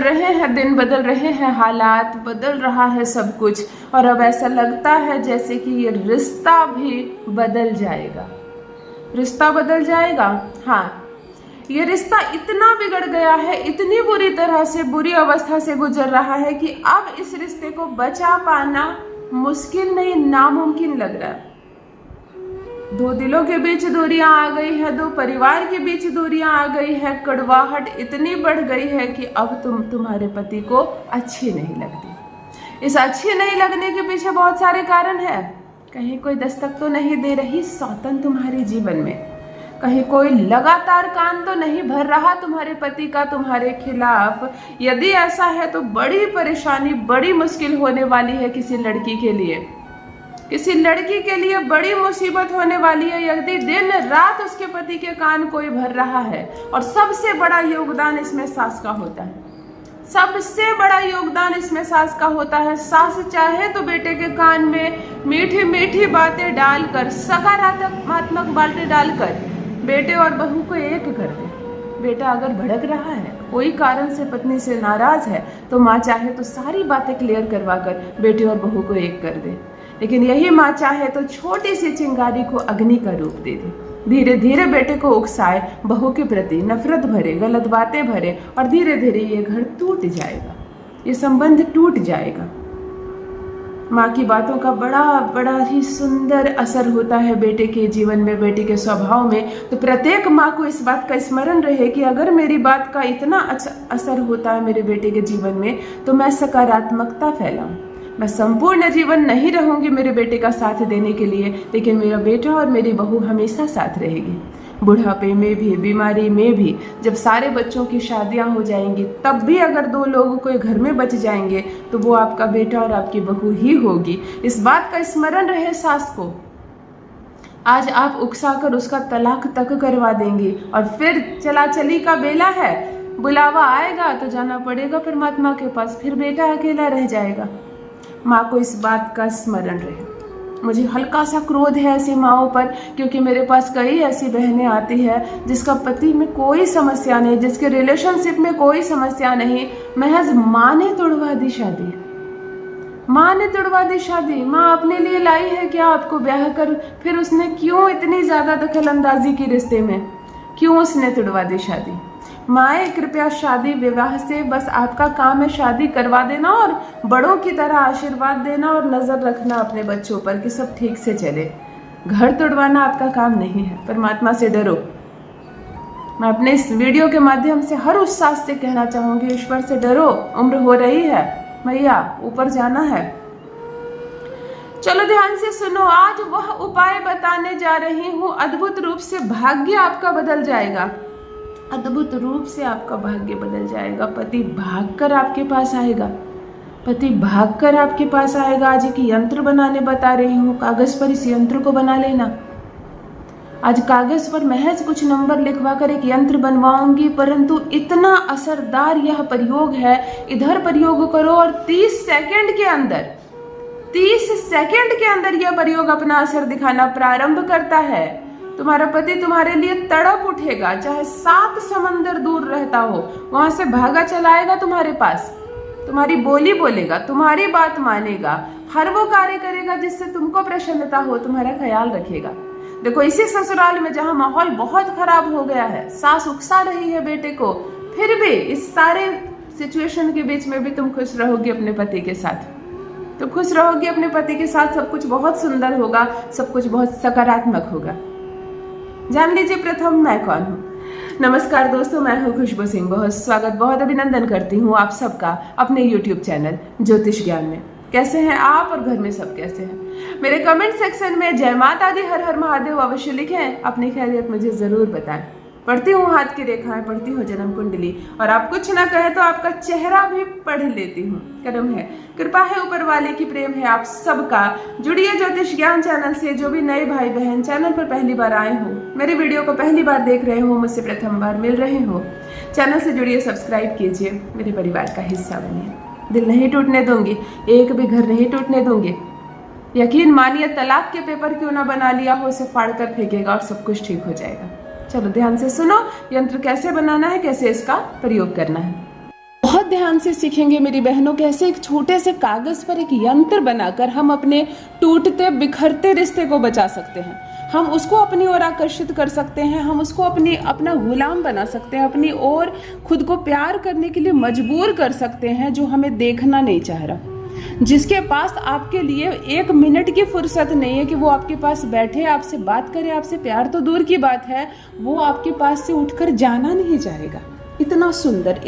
रहे हैं दिन, बदल रहे हैं हालात, बदल रहा है सब कुछ, और अब ऐसा लगता है जैसे कि ये रिश्ता भी बदल जाएगा। रिश्ता बदल जाएगा। हाँ, ये रिश्ता इतना बिगड़ गया है, इतनी बुरी तरह से, बुरी अवस्था से गुजर रहा है कि अब इस रिश्ते को बचा पाना मुश्किल नहीं, नामुमकिन लग रहा है। दो दिलों के बीच दूरियां आ गई है, दो परिवार के बीच दूरियां आ गई है, कड़वाहट इतनी बढ़ गई है कि अब तुम्हारे पति को अच्छी नहीं लगती। इस अच्छी नहीं लगने के पीछे बहुत सारे कारण हैं। कहीं कोई दस्तक तो नहीं दे रही सौतन तुम्हारे जीवन में, कहीं कोई लगातार कान तो नहीं भर रहा तुम्हारे पति का तुम्हारे खिलाफ। यदि ऐसा है तो बड़ी परेशानी, बड़ी मुश्किल होने वाली है किसी लड़की के लिए, किसी लड़की के लिए बड़ी मुसीबत होने वाली है यदि दिन रात उसके पति के कान कोई भर रहा है। और सबसे बड़ा योगदान इसमें सास का होता है, सबसे बड़ा योगदान इसमें सास का होता है। सास चाहे तो बेटे के कान में मीठी मीठी बातें डालकर, सकारात्मक बातें डालकर बेटे और बहू को एक कर दे। बेटा अगर भड़क रहा है, कोई कारण से पत्नी से नाराज है, तो माँ चाहे तो सारी बातें क्लियर करवा कर बेटे और बहू को एक कर दे। लेकिन यही माँ चाहे तो छोटी सी चिंगारी को अग्नि का रूप दे दे, धीरे धीरे बेटे को उकसाए, बहू के प्रति नफरत भरे, गलत बातें भरे, और धीरे धीरे ये घर टूट जाएगा, ये संबंध टूट जाएगा। माँ की बातों का बड़ा ही सुंदर असर होता है बेटे के जीवन में, बेटे के स्वभाव में। तो प्रत्येक माँ को इस बात का स्मरण रहे कि अगर मेरी बात का इतना असर होता है मेरे बेटे के जीवन में, तो मैं सकारात्मकता फैलाऊं। मैं संपूर्ण जीवन नहीं रहूंगी मेरे बेटे का साथ देने के लिए, लेकिन मेरा बेटा और मेरी बहू हमेशा साथ रहेगी। बुढ़ापे में भी, बीमारी में भी, जब सारे बच्चों की शादियां हो जाएंगी, तब भी अगर दो लोग कोई घर में बच जाएंगे तो वो आपका बेटा और आपकी बहू ही होगी। इस बात का स्मरण रहे सास को। आज आप उकसाकर उसका तलाक तक करवा देंगी और फिर चला चली का बेला है, बुलावा आएगा तो जाना पड़ेगा परमात्मा के पास, फिर बेटा अकेला रह जाएगा। माँ को इस बात का स्मरण रहे। मुझे हल्का सा क्रोध है ऐसी माँओं पर, क्योंकि मेरे पास कई ऐसी बहनें आती है जिसका पति में कोई समस्या नहीं, जिसके रिलेशनशिप में कोई समस्या नहीं, महज माँ ने तोड़वा दी शादी। माँ ने तोड़वा दी शादी। माँ अपने लिए लाई है क्या आपको ब्याह कर, फिर उसने क्यों इतनी ज्यादा दखल अंदाजी की रिश्ते में, क्यों उसने तोड़वा दी शादी। माए कृपया शादी विवाह से बस आपका काम है शादी करवा देना और बड़ों की तरह आशीर्वाद देना और नजर रखना अपने बच्चों पर कि सब ठीक से चले। घर तोड़वाना आपका काम नहीं है। परमात्मा से डरो। मैं अपने इस वीडियो के माध्यम से हर उस सास से कहना चाहूंगी, ईश्वर से डरो। उम्र हो रही है मैया, ऊपर जाना है। चलो ध्यान से सुनो, आज वह उपाय बताने जा रही हूँ, अद्भुत रूप से भाग्य आपका बदल जाएगा। अद्भुत रूप से आपका भाग्य बदल जाएगा। पति भागकर आपके पास आएगा, पति भागकर आपके पास आएगा। आज एक यंत्र बनाने बता रही हूँ, कागज पर इस यंत्र को बना लेना। आज कागज पर महज कुछ नंबर लिखवा कर एक यंत्र बनवाऊंगी, परंतु इतना असरदार यह प्रयोग है, इधर प्रयोग करो और 30 सेकंड के अंदर, 30 सेकंड के अंदर यह प्रयोग अपना असर दिखाना प्रारंभ करता है। तुम्हारा पति तुम्हारे लिए तड़प उठेगा, चाहे 7 समंदर दूर रहता हो, वहां से भागा चलाएगा तुम्हारे पास, तुम्हारी बोली बोलेगा, तुम्हारी बात मानेगा, हर वो कार्य करेगा जिससे तुमको प्रसन्नता हो, तुम्हारा ख्याल रखेगा। देखो, इसी ससुराल में जहां माहौल बहुत खराब हो गया है, सास उकसा रही है बेटे को, फिर भी इस सारे सिचुएशन के बीच में भी तुम खुश रहोगी अपने पति के साथ। तुम खुश रहोगी अपने पति के साथ, सब कुछ बहुत सुंदर होगा, सब कुछ बहुत सकारात्मक होगा। जान लीजिए प्रथम मैं कौन हूँ। नमस्कार दोस्तों, मैं हूँ खुशबू सिंह। बहुत स्वागत, बहुत अभिनंदन करती हूँ आप सबका अपने YouTube चैनल ज्योतिष ज्ञान में। कैसे हैं आप और घर में सब कैसे हैं? मेरे कमेंट सेक्शन में जय माता दी, हर हर महादेव अवश्य लिखें। अपनी खैरियत मुझे जरूर बताएं। पढ़ती हूँ हाथ की रेखाएं, पढ़ती हूँ जन्म कुंडली, और आप कुछ ना कहे तो आपका चेहरा भी पढ़ लेती हूँ। कर्म है, कृपा है ऊपर वाले की, प्रेम है आप सबका। जुड़िए ज्योतिष ज्ञान चैनल से। जो भी नए भाई बहन चैनल पर पहली बार आए हो, मेरे वीडियो को पहली बार देख रहे हो, मुझसे प्रथम बार मिल रहे हो, चैनल से जुड़िए, सब्सक्राइब कीजिए, मेरे परिवार का हिस्सा बनिए। दिल नहीं टूटने दूंगी, एक भी घर नहीं टूटने दूंगी। यकीन मानिए, तलाक के पेपर क्यों ना बना लिया हो, उसे फाड़ कर फेंकेगा और सब कुछ ठीक हो जाएगा। चलो ध्यान से सुनो, यंत्र कैसे बनाना है, कैसे इसका प्रयोग करना है। बहुत ध्यान से सीखेंगे मेरी बहनों, कैसे एक छोटे से कागज पर एक यंत्र बनाकर हम अपने टूटते बिखरते रिश्ते को बचा सकते हैं। हम उसको अपनी ओर आकर्षित कर सकते हैं, हम उसको अपना गुलाम बना सकते हैं, अपनी ओर खुद को प्यार करने के लिए मजबूर कर सकते हैं, जो हमें देखना नहीं चाह रहा, जिसके पास आपके लिए 1 मिनट की फुर्सत नहीं है कि वो आपके पास बैठे, आपसे बात करे, आपसे प्यार तो दूर की बात है, वो आपके पास से उठकर जाना नहीं चाहेगा। इतना सुंदर,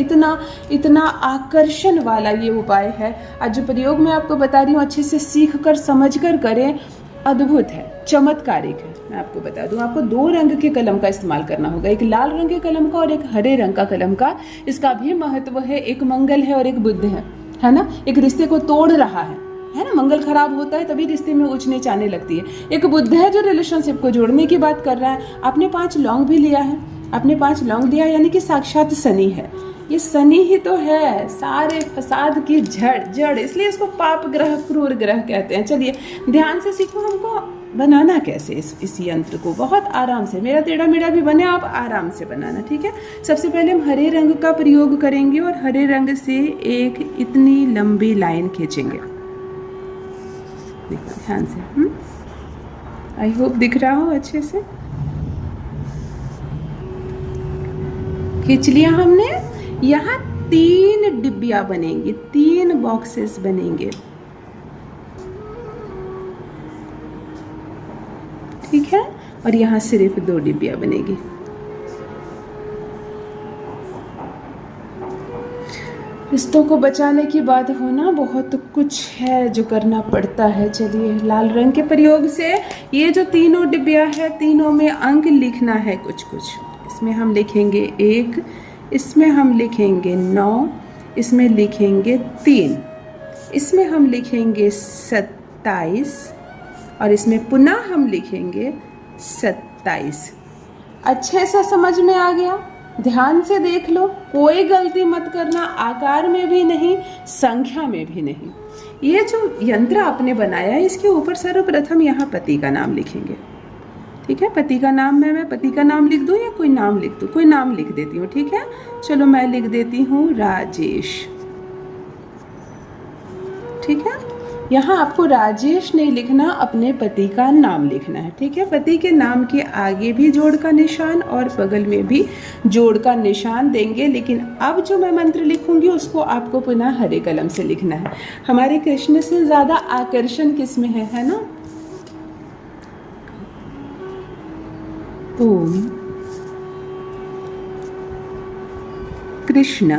इतना आकर्षण वाला ये उपाय है। आज जो प्रयोग मैं आपको बता रही हूँ, अच्छे से सीख कर समझ कर करें, अद्भुत है, चमत्कारिक है। मैं आपको बता दूं, आपको 2 रंग के कलम का इस्तेमाल करना होगा, एक लाल रंग के कलम का और एक हरे रंग का कलम का। इसका भी महत्व है, एक मंगल है और एक बुध है ना। एक रिश्ते को तोड़ रहा है ना, मंगल खराब होता है तभी रिश्ते में ऊंच नीच आने लगती है। एक बुध है जो रिलेशनशिप को जोड़ने की बात कर रहा है। आपने 5 लौंग भी लिया है, आपने 5 लौंग दिया, यानी कि साक्षात शनि है। ये शनि ही तो है सारे फसाद की जड़, इसलिए इसको पाप ग्रह, क्रूर ग्रह कहते हैं। चलिए ध्यान से सीखो, हमको बनाना कैसे इस यंत्र को, बहुत आराम से, मेरा टेढ़ा मेढ़ा भी बने, आप आराम से बनाना, ठीक है। सबसे पहले हम हरे रंग का प्रयोग करेंगे और हरे रंग से एक इतनी लंबी लाइन खींचेंगे। देखो ध्यान से, आई होप दिख रहा हो अच्छे से। खींच लिया हमने। यहाँ 3 डिब्बियां बनेंगी, 3 बॉक्सेस बनेंगे, ठीक है। और यहाँ सिर्फ 2 डिब्बियां बनेगी। रिश्तों को बचाने की बात हो ना, बहुत कुछ है जो करना पड़ता है। चलिए लाल रंग के प्रयोग से ये जो 3 डिब्बियां है, तीनों में अंक लिखना है कुछ कुछ। इसमें हम लिखेंगे 1, इसमें हम लिखेंगे 9, इसमें लिखेंगे 3, इसमें हम लिखेंगे 27 और इसमें पुनः हम लिखेंगे 27। अच्छे से समझ में आ गया? ध्यान से देख लो, कोई गलती मत करना, आकार में भी नहीं, संख्या में भी नहीं। ये जो यंत्र आपने बनाया है, इसके ऊपर सर्वप्रथम यहाँ पति का नाम लिखेंगे, ठीक है। पति का नाम मैं पति का नाम लिख दूं या कोई नाम लिख दूं? कोई नाम लिख देती हूँ, ठीक है। चलो मैं लिख देती हूँ राजेश, ठीक है। यहाँ आपको राजेश नहीं लिखना, अपने पति का नाम लिखना है, ठीक है। पति के नाम के आगे भी जोड़ का निशान और बगल में भी जोड़ का निशान देंगे, लेकिन अब जो मैं मंत्र लिखूंगी उसको आपको पुनः हरे कलम से लिखना है। हमारे कृष्ण से ज़्यादा आकर्षण किस में है ना। ओम कृष्ण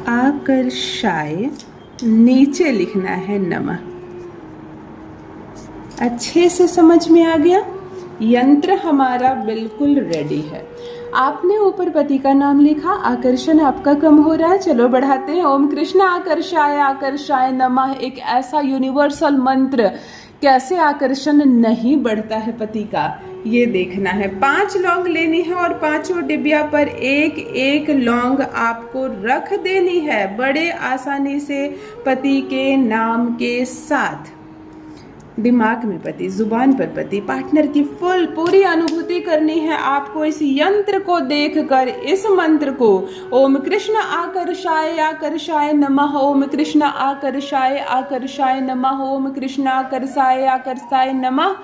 आकर्षाय नीचे लिखना है नमः। अच्छे से समझ में आ गया? यंत्र हमारा बिल्कुल रेडी है। आपने ऊपर पति का नाम लिखा, आकर्षण आपका कम हो रहा है, चलो बढ़ाते हैं। ओम कृष्ण आकर्षाय नमः, एक ऐसा यूनिवर्सल मंत्र, कैसे आकर्षण नहीं बढ़ता है पति का, ये देखना है। 5 लौंग लेनी है और 5 डिब्बिया पर एक एक लौंग आपको रख देनी है, बड़े आसानी से पति के नाम के साथ। दिमाग में पति, जुबान पर पति, पार्टनर की पूरी अनुभूति करनी है आपको। इस यंत्र को देखकर, इस मंत्र को, ओम कृष्ण आकर्षाय नमः, ओम कृष्ण आकर्षाय नमः, ओम कृष्ण आकर्षाय नमः,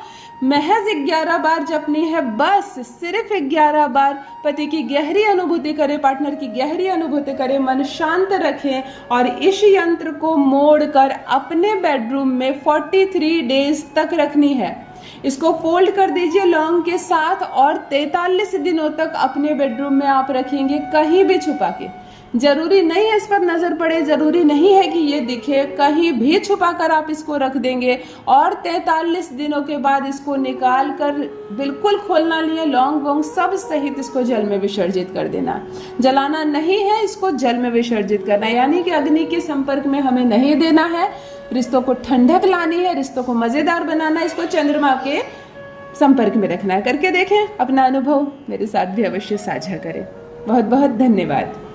महज 11 बार जपनी है, बस सिर्फ 11 बार। पति की गहरी अनुभूति करें, पार्टनर की गहरी अनुभूति करें, मन शांत रखें और इस यंत्र को मोड़कर अपने बेडरूम में 43 डेज तक रखनी है। इसको फोल्ड कर दीजिए लौंग के साथ और 43 दिनों तक अपने बेडरूम में आप रखेंगे, कहीं भी छुपा के। जरूरी नहीं है इस पर नजर पड़े, जरूरी नहीं है कि ये दिखे, कहीं भी छुपा कर आप इसको रख देंगे और 43 दिनों के बाद इसको निकाल कर बिल्कुल खोलना नहीं है, लौंग वोंग सब सहित इसको जल में विसर्जित कर देना। जलाना नहीं है, इसको जल में विसर्जित करना, यानी कि अग्नि के संपर्क में हमें नहीं देना है। रिश्तों को ठंडक लानी है, रिश्तों को मजेदार बनाना है, इसको चंद्रमा के संपर्क में रखना है। करके देखें, अपना अनुभव मेरे साथ भी अवश्य साझा करें। बहुत बहुत धन्यवाद।